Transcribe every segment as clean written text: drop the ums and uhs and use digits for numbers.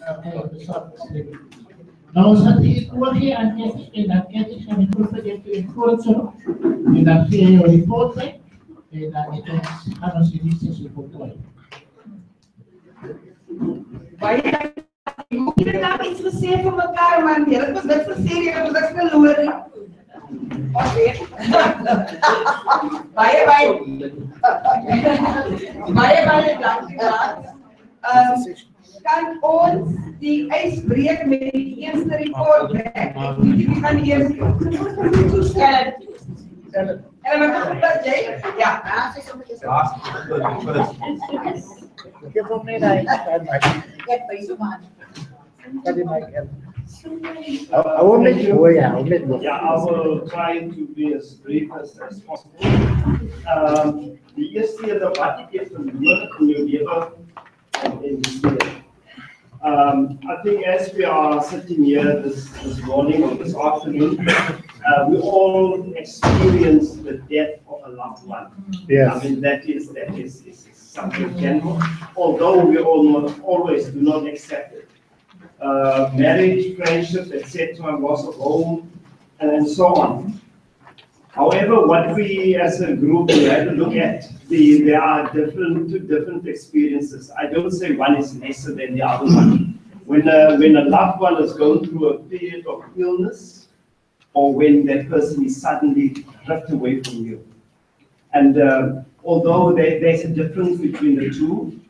Okay, so nou sa ikuwagi ang Cathy kay na Cathy siya nagpulsa dito influencer ni na siya report kay na ito ano si Lisa si Putoy. Baie Hier daar iets gezegd van elkaar, man. Dat was dat verserie, dat was dat verloren. Oké. Baie dankjewel. Kan ons die ijs breken met die eerste report weg? Die gaan eerst toestellen. En dan mag dat jij? Ja. Give him me that. I will make sure, yeah, I'll make sure. Yeah, I will try to be as brief as possible. The eerste keer dat wat ek het verloor in jou lewe in die stede. I think as we are sitting here this morning or this afternoon, we all experience the death of a loved one. Yes. I mean, that is something general, although we all not always do not accept it. Marriage, friendship, etc., loss of home, and so on. However, what we as a group we have to look at, there are two different experiences. I don't say one is lesser than the other one. When a loved one is going through a period of illness, or when that person is suddenly ripped away from you. And although there's a difference between the two,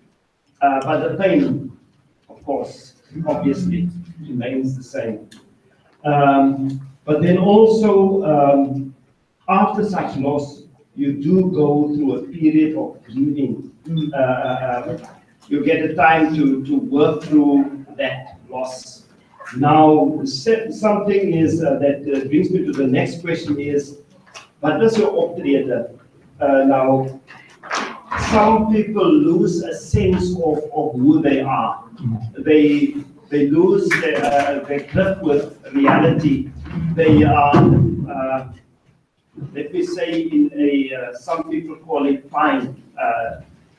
but the pain, of course, obviously remains the same. But then also, after such loss, you do go through a period of grieving. You get a time to work through that loss. Now, something is that brings me to the next question is, what is your optrede? Now, some people lose a sense of who they are. They lose their grip with reality. They are, let me say, in some people call it fine.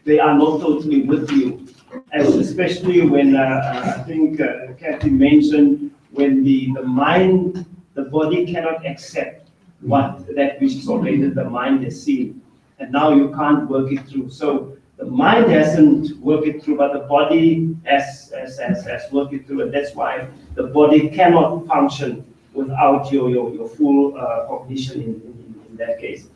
They are not totally with you, especially when I think Cathy mentioned when the mind, the body cannot accept that which is already the mind has seen, and now you can't work it through. So the mind hasn't worked it through, but the body has worked it through, and that's why the body cannot function without your full cognition in that case.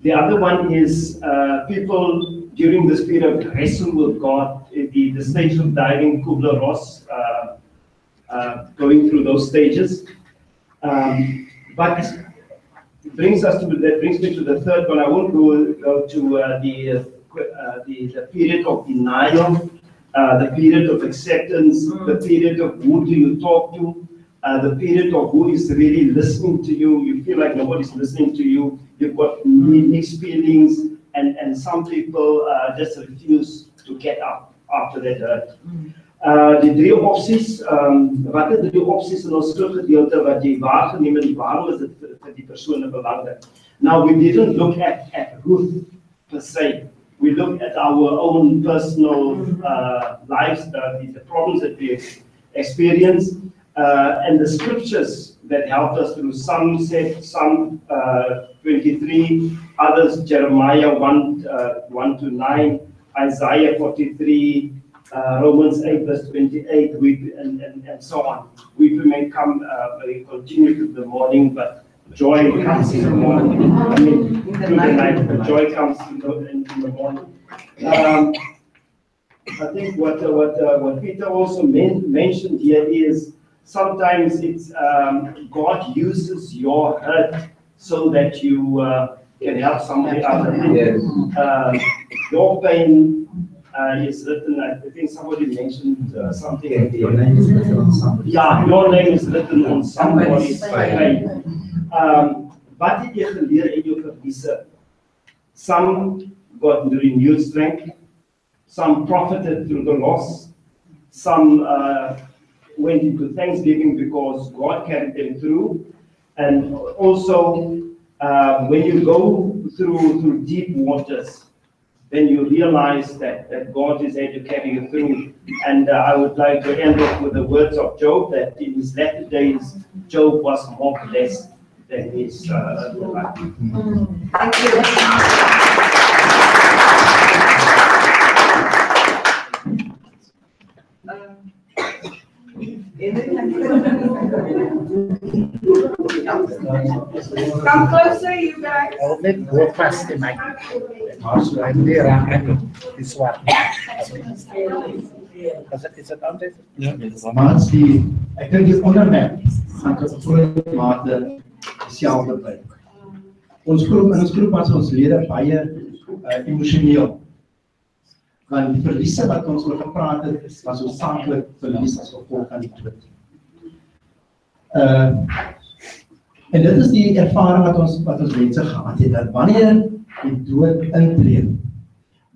The other one is people during this period wrestle with God, the stage of diving, Kubler-Ross, going through those stages. But it brings me to the third one. I won't go to the period of denial, the period of acceptance, the period of who do you talk to, the period of who is really listening to you. You feel like nobody's listening to you. You've got mixed feelings, and some people just refuse to get up after that hurt. Die drie opsies, wat is drie opsies in ons skrifgedeelte wat jy waargeneem en waarom is dit vir die persone belangrik? Now, we didn't look at Ruth per se. We looked at our own personal lives, the problems that we experienced, and the scriptures that helped us through. Some said Psalm 23, others Jeremiah 1 to 9, Isaiah 43, Romans 8 verse 28, and so on. We may come, may continue to the morning, but joy comes in the morning. I mean, through the night, but joy comes in the morning. I think what Peter also mentioned here is sometimes it's God uses your hurt so that you can help somebody else. Yes. Your pain is written. I think somebody mentioned something. Your name is written on somebody. Yeah, your name is written on somebody's pain. Wat het jy geleer in jou verliese? Some got renewed strength. Some profited through the loss. Some went into thanksgiving because God carried them through. And also, when you go through deep waters, then you realize that God is able to carry you through. And I would like to end off with the words of Job, that in his latter days, Job was more blessed than his life. Thank you. Come closer, you guys. I'll let go past the mic. Also, I'm there. This one. Is it on this? Maar ek dink die onderwerp gaan tot 'n groot mate dieselfde bly. In ons groep was ons lede baie emosioneel. Want die verliese wat ons oor gepraat het, was hoofsaaklik verlies as gevolg van die dood. En dit is die ervaring wat ons mense gehad het, dat wanneer die dood intree,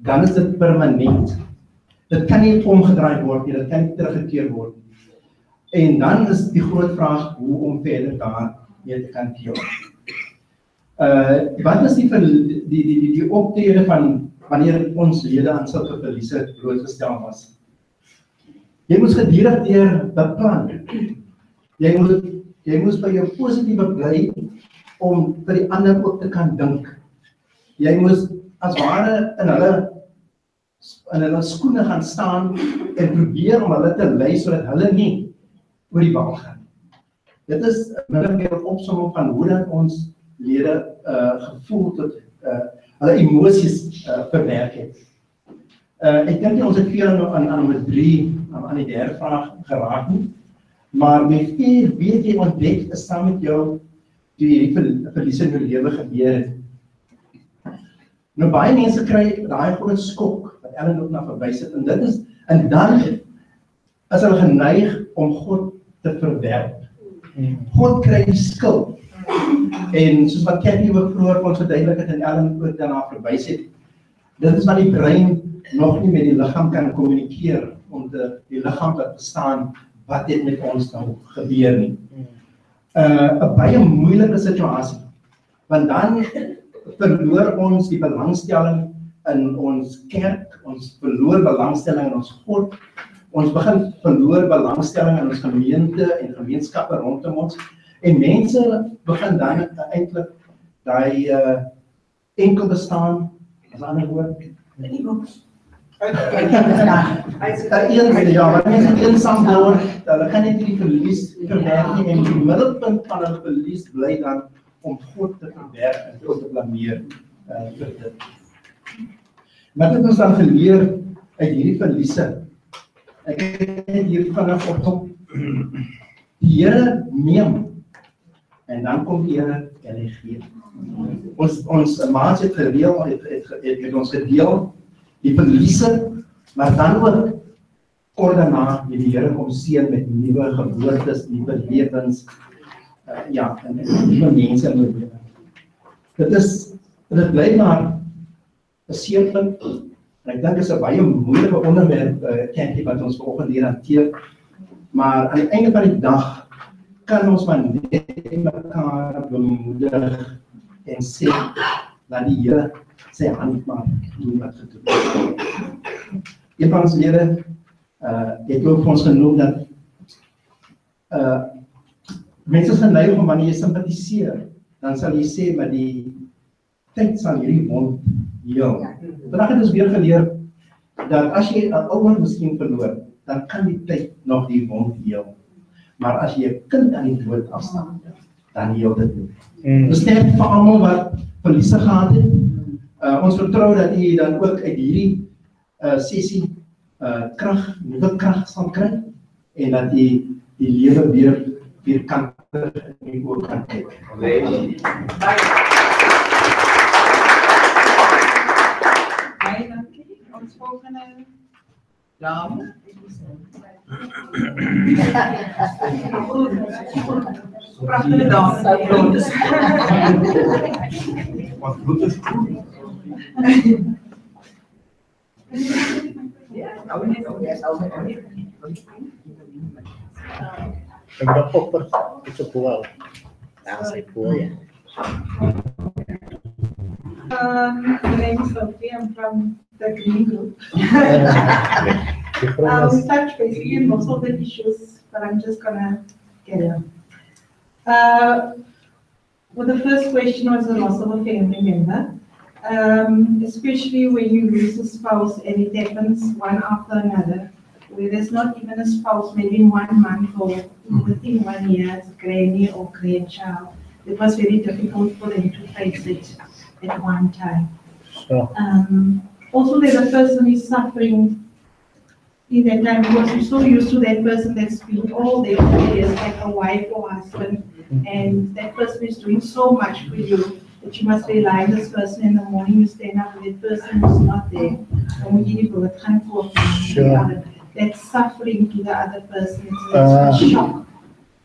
dan is dit permanent. Dit kan nie omgedraai word nie, dit kan nie teruggekeer word nie. En dan is die groot vraag hoe om verder daarmee te kan deel. Wat is die optrede van wanneer ons lede aan sulke verliese blootgestel was? Jy moes gedurig deur beplan. Jy moes by jou positiewe bly om vir die ander ook te kan dink. Jy moes as ware in hulle skoene gaan staan en probeer om hulle te lei sodat hulle nie oor die wal gaan. Dit is min of meer 'n opsomming van hoe dat ons lede gevoel tot hulle emosies verwerk het. Ek dink ons het veel aan nommer 3, aan die derde vraag geraak nie. Maar met 4 weet jy ontdek is saam met jou toe hierdie verlies in jou lewe gebeur het. Nou baie mense kry daai groot skok wat Ellen ook na verwys het, en dan is hulle geneig om God te verwerp. God kry die skuld. En soos wat Cathy ook vroeër vir ons verduidelik het en Ellen ook daarna verwys het, dit is wat die brein nog nie met die liggaam kan kommunikeer, om die liggaam te verstaan wat dit met ons nou gebeur nie. 'n baie moeilike situasie, want dan verloor ons die belangstelling in ons kerk, ons verloor belangstelling in ons God, ons begin verloor belangstelling in ons gemeente en gemeenskappe rondom ons, en mense begin dan eintlik daai enkel bestaan, as ander woord, wat mense eensaam word, hulle kan net die verlies verwerk nie, en die middelpunt van hulle verlies bly dan om God te verwerk en God te blameer vir dit. Wat het ons dan geleer uit hierdie verliese? Ek het hier vanaf op die Here neem, en dan kom die Here en hy gee. Ons maats het gedeel, het ons gedeel, die verliese, maar dan ook kort daarna die Here kom seën met nuwe geboortes, nuwe lewens, en nuwe mense in die lewe. Dit bly maar 'n seerpunt, en ek dink dit is 'n baie moeilike onderwerp, Cathy, wat ons vanoggend hier hanteer, maar aan die einde van die dag kan ons maar net mekaar bemoedig en sê, dat die Here sy hand maar doen wat gedoen. Een van ons lede het ook vir ons genoem dat mense is geneig om wanneer jy sympathiseer, dan sal jy sê, maar die tyd sal hierdie wond heel. Vandag het ons weer geleer dat as jy 'n ouer miskien verloor, dan kan die tyd nog die wond heel. Maar as jy 'n kind aan die dood afstaan, dan heel dit nie. Dus sterk vir almal wat verliese gehad het. Ons vertrou dat jy dan ook uit hierdie sessie nuwe krag sal kry, en dat jy die lewe weer vierkantig en ook kan kyk. Baie dankie. Ons volgende dame. Pragtige dame. Wat bloed is goed. Ek het opper, dit is poel. Daar is hy poel, ja. My name is Sophie. I'm from the Green Group. We touched basically on most of the issues, but I'm just gonna get on. Well, the first question was the loss of a family member, especially when you lose a spouse and it happens one after another, where there's not even a spouse, maybe in 1 month or within 1 year, as a granny or grandchild. It was very difficult for them to face it at one time. Sure. Also, the person is suffering in that time because you're so used to that person that's been all their years, like a wife or husband, and that person is doing so much for you that you must rely on this person. In the morning you stand up and that person is not there. Sure. That's suffering to the other person. It's a shock.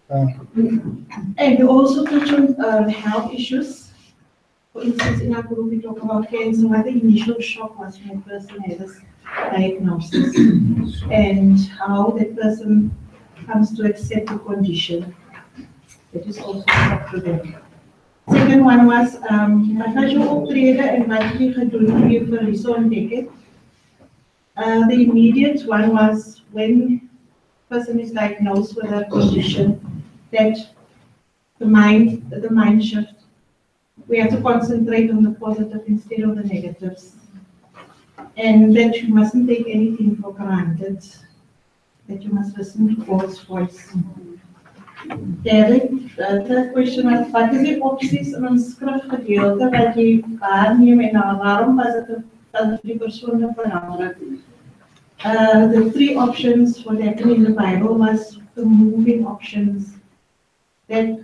And we also touch on health issues. For instance, in our group we talk about cancer, what the initial shock was when a person had this diagnosis and how that person comes to accept the condition. That is also up to them. Second one was, wat was jou optrede en wat het jy gedoen om jou verlies te ontdek? The immediate one was when a person is diagnosed with a condition that the mind shift. We have to concentrate on the positive instead of the negatives. And that you mustn't take anything for granted. That you must listen to God's voice. The third question was, wat is die opties in ons skrifgedeelte wat jy waarneem en waarom was dit vir die persoon belangrik? The 3 options what happened in the Bible was the moving options. That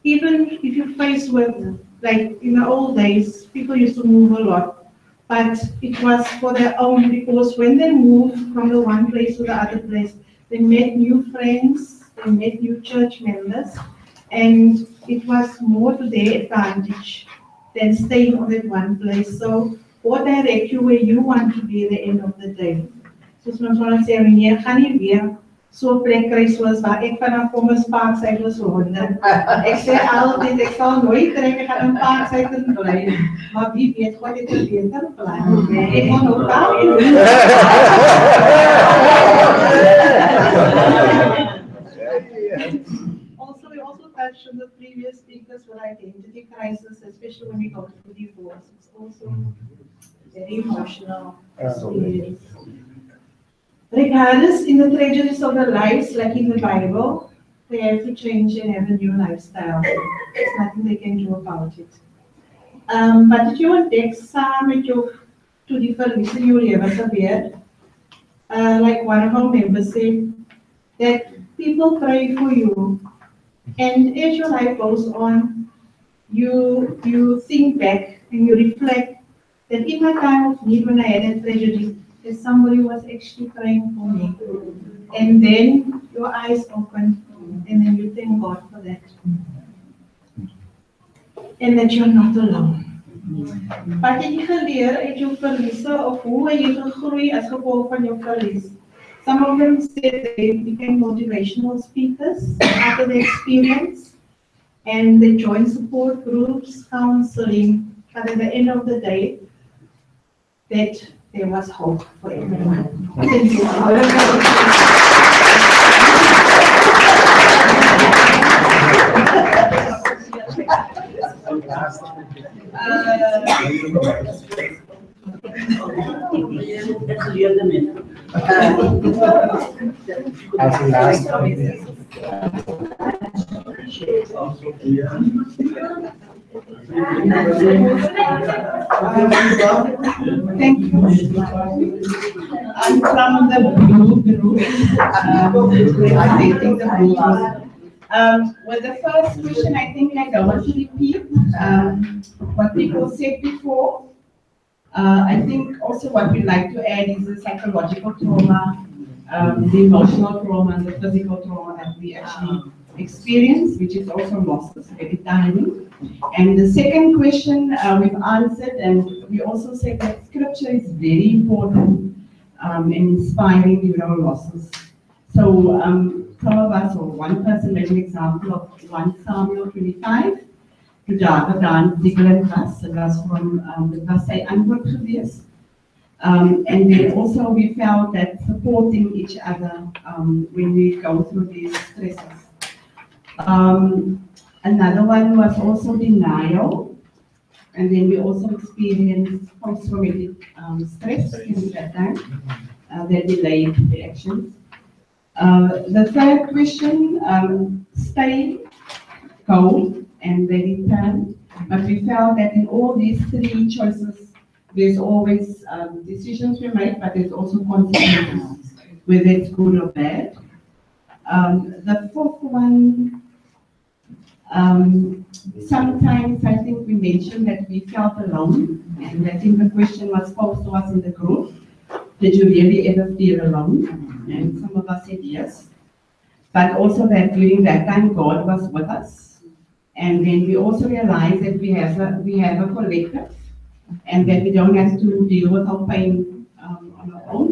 even if you face with, like in the old days, people used to move a lot, but it was for their own, because when they moved from the one place to the other place, they met new friends, they met new church members, and it was more to their advantage than staying on that one place. So, what direct you where you want to be at the end of the day? Soos ons wel sê, meneer, gaan nie weer so 'n plek kry soos waar ek vanaf kom as Parkside was honde. Ek sê altyd, ek sal nooit trek, ek gaan in Parkside bly, maar wie weet, God het 'n beter plan. Ek gaan ook daar. Also, we also touched on the previous speakers with identity crisis, especially when we go to divorce. It's also very emotional experience. Regardless, in the tragedies of their lives, like in the Bible, they have to change and have a new lifestyle. There's nothing they can do about it. But if you want to take some with you to the verlies in your lewe gebeur, like one of our members said, that people pray for you, and as your life goes on, you think back and you reflect that in my time of need, when I had a tragedy, that somebody was actually praying for me. And then your eyes open, and then you thank God for that. And that you're not alone. Wat het jy geleer uit jou verliese, of hoe het jy gegroei as gevolg van jou verlies? Some of them said they became motivational speakers after the experience, and they joined support groups, counseling, but at the end of the day, that there was hope for everyone. Thank you. Thank you. I'm from the blue group. I think the blue group. Well, the first question, I think I don't want to repeat what people said before. I think also what we'd like to add is the psychological trauma, the emotional trauma, and the physical trauma that we actually experience, which is also losses every time. And the second question we've answered, and we also said that scripture is very important and inspiring during our losses. So some of us, or one person made an example of 1 Samuel 25, toe daar gedaan Diggland was. Dit was sy antwoord geweest. And then also we felt that supporting each other when we go through these stresses. Another one was also denial, and then we also experienced post-traumatic stress during that time, that delayed reactions. The third question, stay, go, and they return. But we felt that in all these three choices, there's always decisions we make, but there's also consequences, whether it's good or bad. The fourth one, sometimes I think we mentioned that we felt alone, and I think the question was posed to us in the group, did you really ever feel alone? And some of us said yes. But also that during that time, God was with us. And then we also realized that we have a collective, and that we don't have to deal with our pain on our own.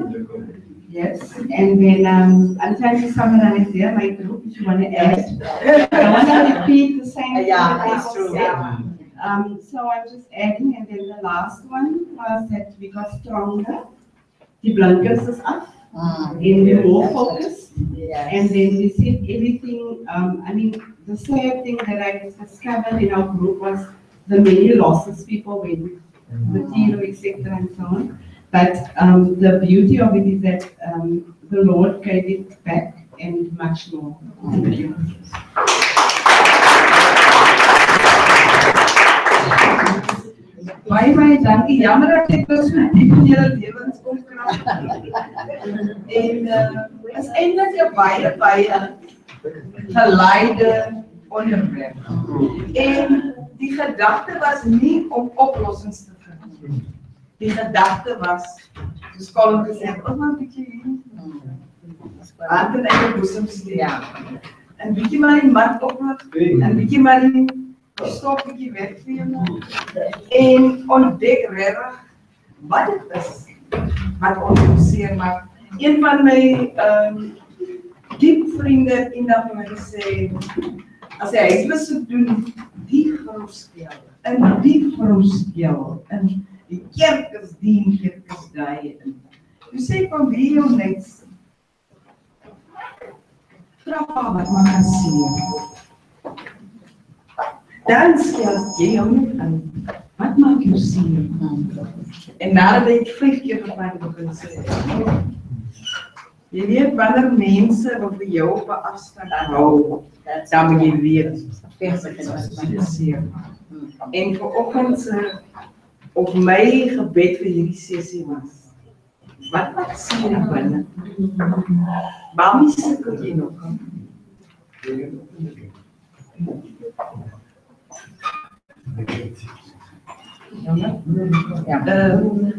Yes, and then I'm trying to summarize here my group, if you want to add. I want to repeat the same thing that people said. So I'm just adding, and then the last one was that we got stronger. The blankets is up, and we're more focused. And then we said everything, I mean, the sad thing that I discovered in our group was the many losses people went, material, etc. and so on. But the beauty of it is that the Lord gave it back and much more. Baie dankie. Jammer dat ek so diep in julle lewens kom krap. En is eintlik 'n baie geleide onderwerp. En die gedagte was nie om oplossings te vind. Die gedagte was, soos Colin gesê het, ons maar 'n bietjie hier. Hand in eie boesem steek. En bietjie maar die mat opmaak. En bietjie maar die stop bietjie wegvee. En ontdek regtig wat dit is wat ons seer maak. Een van my diep vriende eendag het my gesê, as hy huisbesoek doen, die grofskel, in die grofskel, in die kerk is die, kerk is daai. Jy sê van wie jou net vra wat maar gaan sien. Dan skel jy jou net aan, wat maak jou sien? En nadat ek 5 keer van my begin sê, jy weet wanneer mense wat vir jou op 'n afstand hou, dan moet jy weet, en vanoggend op my gebed vir hierdie sessie was, wat sien ek binne? Waarom sukkel jy nog?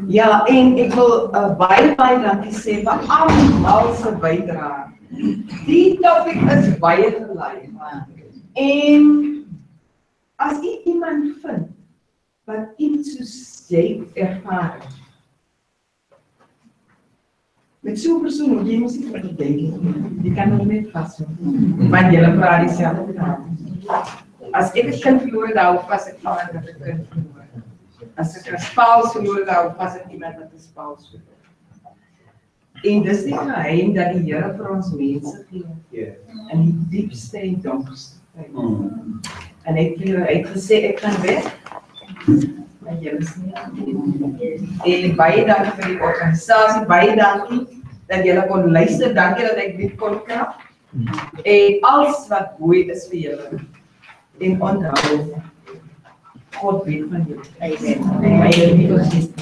Ja, en ek wil baie dankie sê vir almal se bydrae. Die topik is baie gelei. En as jy iemand vind wat iets soos jy ervaar, met so 'n persoon moet jy mos nie verdedig nie. Jy kan hom net vashou. Want jy praat dieselfde taal. As ek 'n kind verloor, dan hou vas ek van dat ek 'n kind verloor. As ek 'n spouse verloor, dan hou vas ek iemand wat 'n spouse verloor. En dis die geheim dat die Here vir ons mense gee. In die diepste en donkerste tyd. En ek het gesê ek gaan weg. Maar jy is nie. En baie dankie vir die organisasie, baie dankie dat julle kon luister, dankie dat ek dit kon krap. En alles wat mooi is vir julle. En onthou, God weet van julle. Amen. Baie lieve Christus.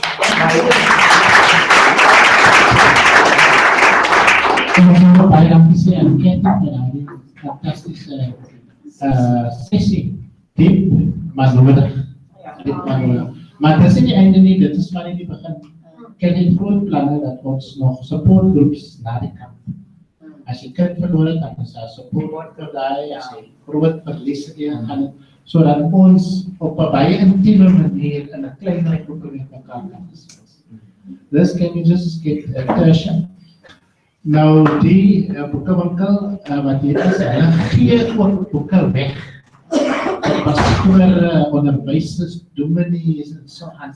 Baie dankie sê aan Cathy vir daardie fantastische sessie. Diep, maar nodig. Maar dit is nie die einde nie, dit is maar nie die begin. Ken die groot planne dat ons nog supportgroeps na die kant. As jy kind verloor het, dan is daar support vir daai, as jy groot verlies het, gaan sodat ons op 'n baie intieme manier in 'n kleiner groep met mekaar kan gesels. This can you just get attention. Nou die boekenwinkel wat hier is, hulle gee ook boeke weg. pastoor onderwysers, dominees en so aan.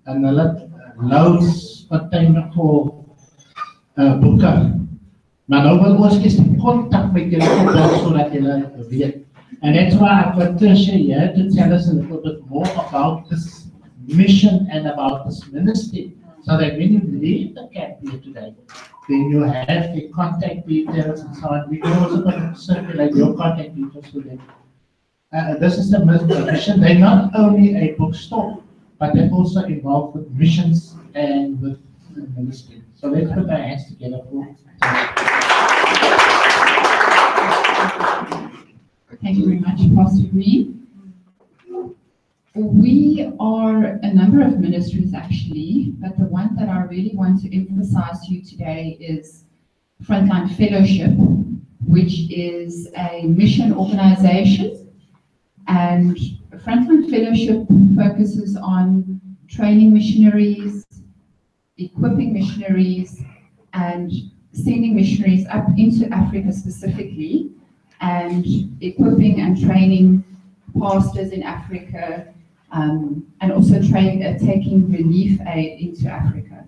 En hulle loads container vol boeke. Maar nou wil ons eens in contact met julle opbou sodat julle weet. And that's why I got Tricia here to tell us a little bit more about this mission and about this ministry. So that when you leave the camp here today, then you have the contact details and so on. We can also circulate your contact details to them. This is the mission. They're not only a bookstore, but they're also involved with missions and with the ministry. So let's put our hands together for Thank you very much, Pastor Green. We are a number of ministries actually, but the one that I really want to emphasize to you today is Frontline Fellowship, which is a mission organization. And Frontline Fellowship focuses on training missionaries, equipping missionaries, and sending missionaries up into Africa specifically, and equipping and training pastors in Africa, and also taking relief aid into Africa.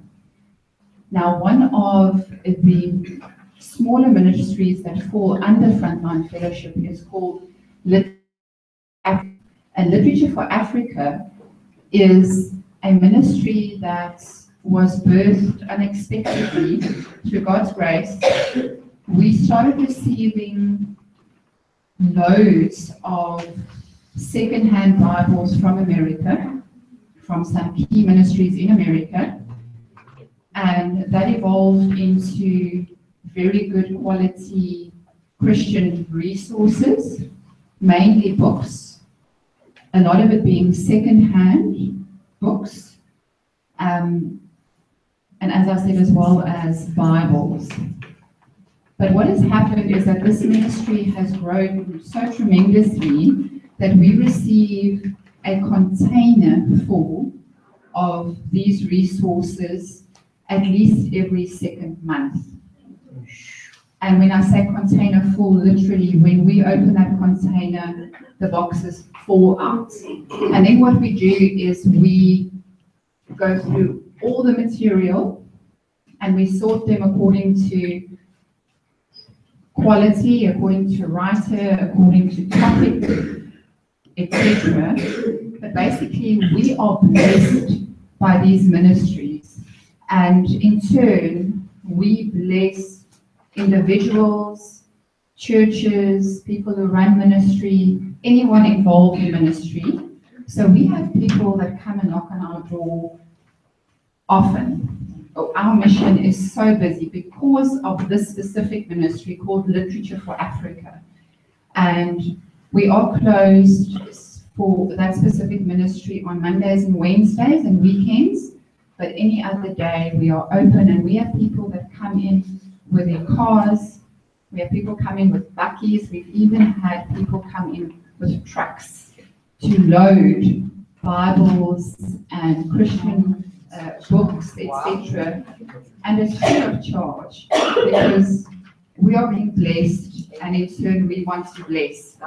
Now, one of the smaller ministries that fall under Frontline Fellowship is called and Literature for Africa is a ministry that was birthed unexpectedly through God's grace. We started receiving loads of second-hand Bibles from America, from some key ministries in America, and that evolved into very good quality Christian resources, mainly books, a lot of it being second-hand books, and as I said, as well as Bibles. But what has happened is that this ministry has grown so tremendously that we receive a container full of these resources at least every second month. And when I say container full, literally, when we open that container, the boxes fall out. And then what we do is we go through all the material and we sort them according to quality, according to writer, according to topic, etc. But basically, we are blessed by these ministries, and in turn, we bless individuals, churches, people who run ministry, anyone involved in ministry. So we have people that come and knock on our door often. Our mission is so busy because of this specific ministry called Literature for Africa. And we are closed for that specific ministry on Mondays and Wednesdays and weekends, but any other day we are open, and we have people that come in with their cars, we have people come in with buckies, we've even had people come in with trucks to load Bibles and Christian books, etc. And it's free of charge because we are being blessed, and in turn we want to bless.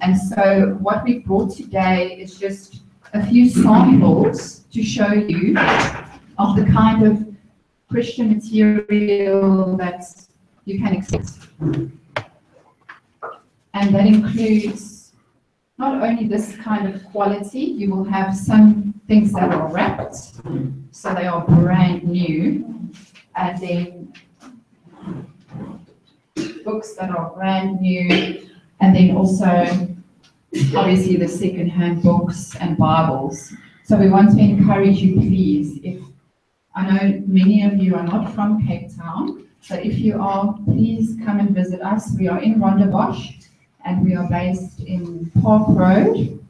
And so what we brought today is just a few samples to show you of the kind of Christian material that you can expect. And that includes not only this kind of quality, you will have some things that are wrapped, so they are brand new, and then books that are brand new, and then also obviously the second-hand books and Bibles. So we want to encourage you, please, if I know many of you are not from Cape Town, but if you are, please come and visit us. We are in Rondebosch, and we are based in Park Road,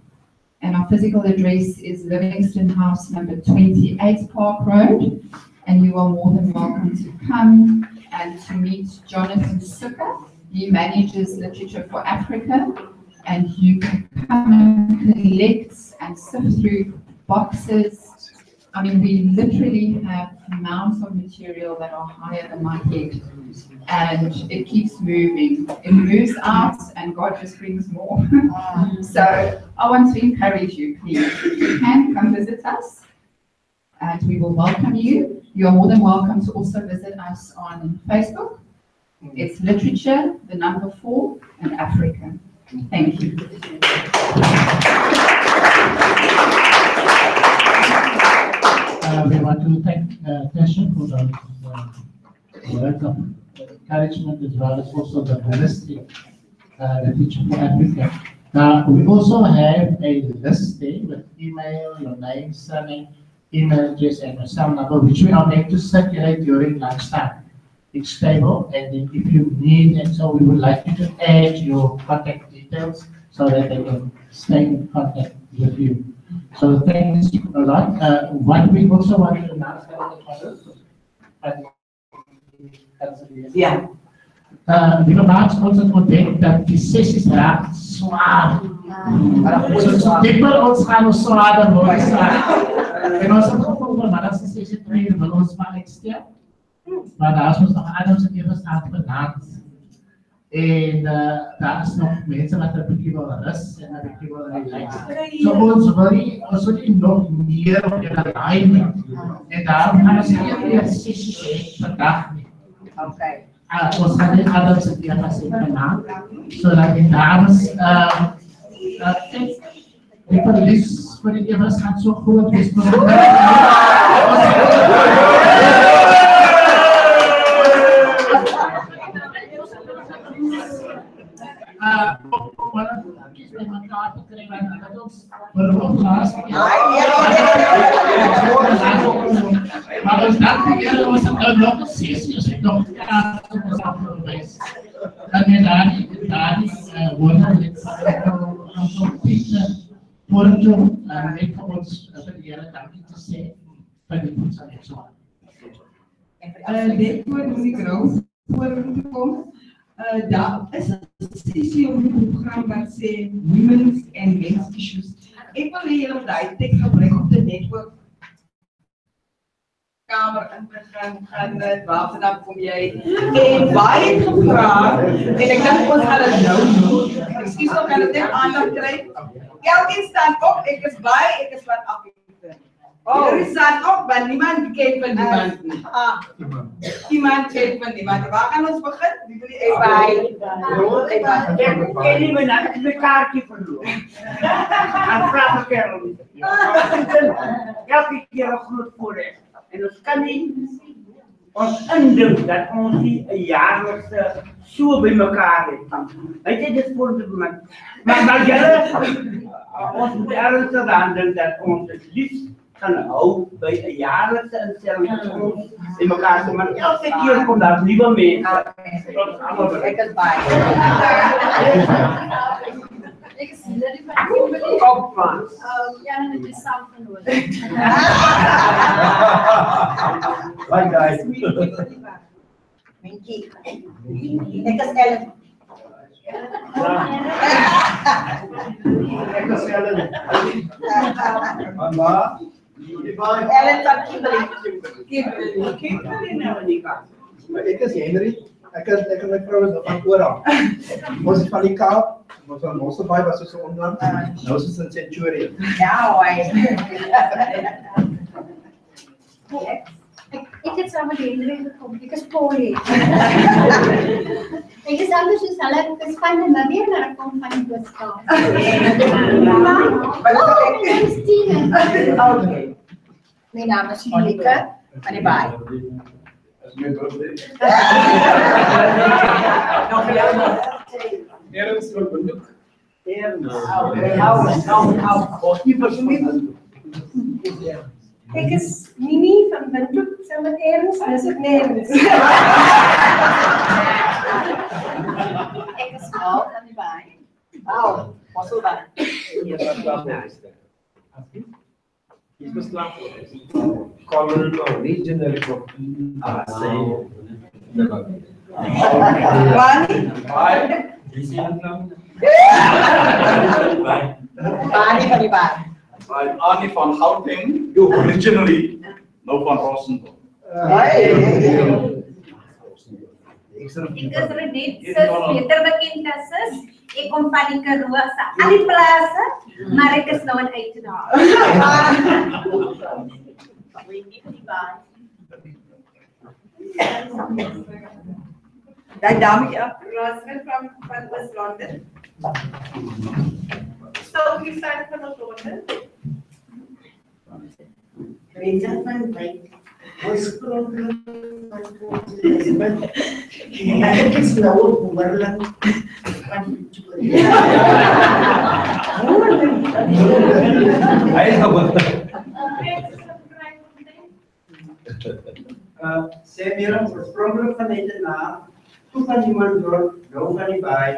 and our physical address is Livingston House number 28 Park Road, and you are more than welcome to come and to meet Jonathan Sukker. He manages Literature for Africa, and you can come and collect and sift through boxes I mean, we literally have amounts of material that are higher than my head, and it keeps moving. It moves out, and God just brings more. So I want to encourage you, please. You can come visit us, and we will welcome you. You are more than welcome to also visit us on Facebook. It's literature, the number 4, and Africa. Thank you. We want to thank Tasha for the words of encouragement as well as also the ministry, the Teacher for Africa. We also have a list there with email, your name, surname, email address, and your cell number, which we are going to circulate during lunchtime. It's stable, and then if you need, and so we would like you to add your contact details so that they can stay in contact with you. So thanks a lot. What we also want to announce die verbaas ons het ontdek dat die sessies raak zwaar. So dikwijls ons gaan ons zwaarder worden. En ons het gevonden, maar als de sessie 2 wil ons maar uitstel. Maar daar is ons nog anders een keer gestaan vanavond. En daar is nog mensen wat een beetje willen rust en een beetje willen relaxen. So ons wil nie nog meer op de lijn. En daarom gaan ons niet meer sessies vandaag niet. Ons gaan niet anders een keer gaan zien vanavond. Zodat die dames, die verlies voor die dames gaat zo groot wees. Kies bij elkaar te krijgen, dat ons beroep laatst. Maar als dat gebeurde, was het nog een sessie, als ik nog geweest. Dan weer daar die woorden lid van zo'n pizza Porto, net van ons verleden dankie te zeggen bij de voedsel en zo. Dit moet ik nou voor te komen. Daar is een sessie op het programma wat zegt Women's and Men's Issues. Ik wil hier op die tekst gebruiken op de netwerk. Kamer in te gaan waarvan dan kom jij? En waar het gevraagd, en ik dacht, ons gaan het nou doen. Excuse me, kan het net aandacht krijgen? Elkeen staat op, ik is bij, ik is wat afgegeven. Jullie staan op, maar niemand kijkt van niemand. Iemand kijkt van niemand. Waar gaan ons beginnen? Wie wil je even? Ik ken niet meer naar het kaartje verloren. En vraag ik erom. Elke keer een groot voorrecht. En dat kan niet ons indruk dat ons die jaarlijkse zo bij elkaar heeft. Weet je, dit is voor de moment. Maar jullie, ons moet ernstig aan denken dat ons het liefst gaan houden bij een jaarlijkse instelling van ons in elkaar te maken. Elke keer komt daar nieuwe mee. Ik is bij. Ik zie dat ik van Kimberly. Opvang. Ja, dan heb je samen verloren. Bye guys. Minky. Ik is Ellen. Ik is Ellen. Mama. Ellen van Kimberly. Kimberly nou niet kan. Ik is Hendry. Ik en my vrou is van oral. Ons is van die Kaap. Ons van Mosselbaai was ons onland. Nou is ons in Centurion. Ja hoor. Ik heb samen met Hendry gekomen. Ik is Polly. Ik is anders dus hulle. Ik is van de Maria naar kom van die Boodskap. Mijn naam is Tina. Oké. Mijn naam is Monica van die Baai. Dat is mijn birthday. Nog voor jou nog. Ergens van Benuk. Ik is Mimi van Bentuk, samen met Ernst, dat is het nergens. Ik is Paul van die Baai. Paul, was zo bij. Is beslaan voor Colin originally from Bani? Bani van die Baai. I'm Annie van Gauteng, originally no van Rossendorp. Ek is Renet, sis, beter bekend as sis. Ek kom van die Karoo se al die plase, maar ek is nou in Uitenhage. Daai dametjie Rosemary van West London. Sophie side van London. Rita van Wyk. Oorspronklik van ek is nou op Boerland van Pretoria. Hy is nou wat. Sê meer oorspronklik van Uitenhage, toe van iemand dorp, nou van die baai.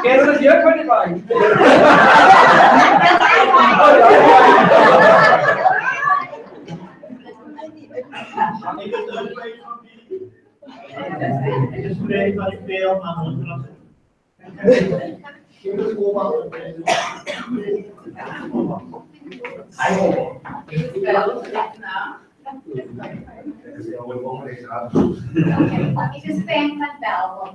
Kerel is jeuk van die baai. Ek is fan van Belwel.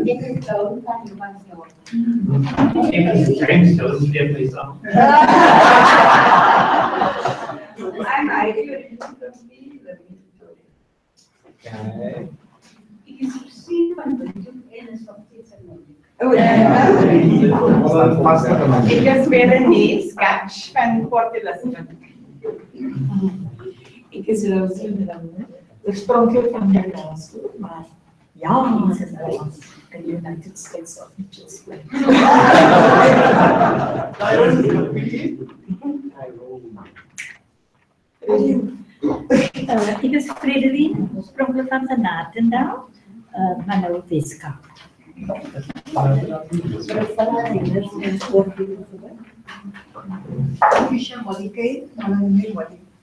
Ek is dood van Johannesburg. I'm married to you. Ek is versier van Windhoek en is nog steeds in Windhoek. Ek is Berenice Catch van Port Elizabeth. Ek is Rosie Miller, oorspronklik van Nederland, maar ja, ons is nou in the United States of Mitchells Plain. Ek is Frederik, oorspronklik van Naardendaal, maar nou op Weskaap.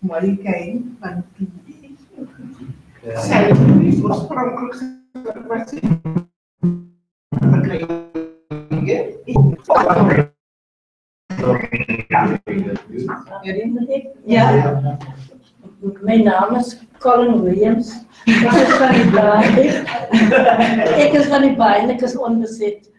Molikei van PB. Sy oorspronklik was Ja. My naam is Colin Williams. Ek is van die baai. Ek is van die baai en ek is onbeset.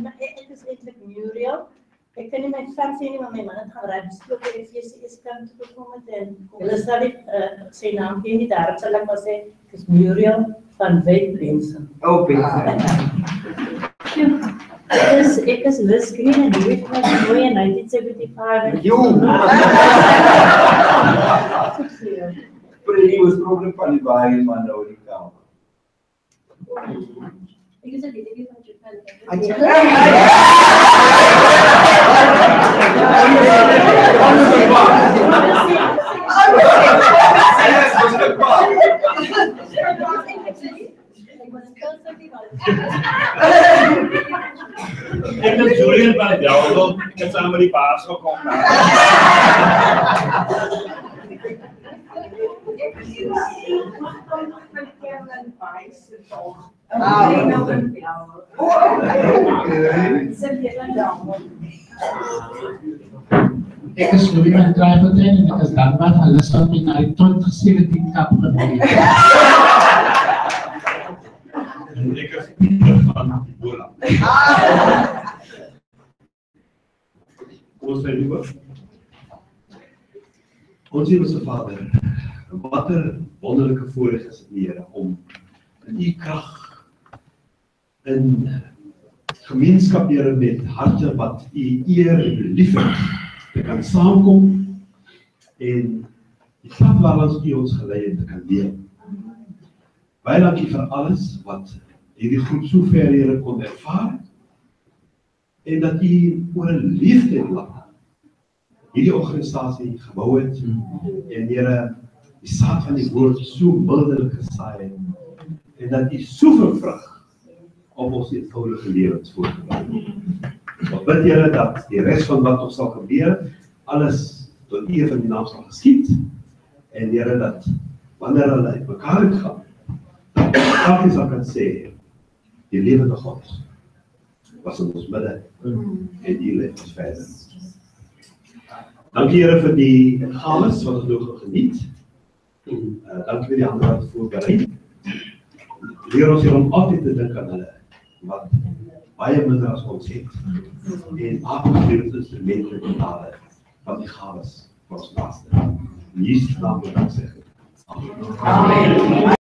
Ek is eintlik Muriel. Ek kan nie my van sê nie, maar my man het gaan ry besloop by die VCS kant toe gekom het en hulle sal nie sy naam ken nie, daarom sal ek maar sê, ek is Muriel van Wyk-Benson. Oh, Benson. Ek is Liz Green en die was mooi in 1975. Pretty oorspronklik van die baai maar nou in die kamp. Ek is 'n liefie van Japan. Ek het Julian van die Belwel, ek het saam met die baas gekom. Ek is Louis van Triffelton en ek is dankbaar van Lisbeth en na die 2017 kap gewonnen. En ek is Pieter van Bola. Ons sê liewe. Ons Hemelse Vader, wat 'n wonderlike voorreg is dit, Here, om in U krag in gemeenskap, Here, met harte wat U eer en liefhet, te kan saamkom en die pad waarlangs U ons gelei het te kan deel. Baie dankie vir alles wat hierdie groep so ver, Here, kon ervaar en dat U oor 'n liefde laat hierdie organisasie gebou het en Here, die saad van die woord so mildelik gesaai het en dat U soveel vrug op ons eenvoudige lewens voortgebring. Ons bid Here dat die res van wat nog sal gebeur, alles tot eer van die naam sal geskied, en Here dat wanneer hulle uit mekaar uitgaan, dat elkeen sal kan sê, die lewende God was in ons midde en die lei ons verder. Dankie Here vir die gawes wat ons nog geniet. Dankie vir die ander wat voorberei. Leer ons hier om altyd te dink aan hulle, wat baie minder as ons het. En maak ons lewensinstrumente betale van die gawes vir ons naaste. In Jesus naam bedank sê. Amen.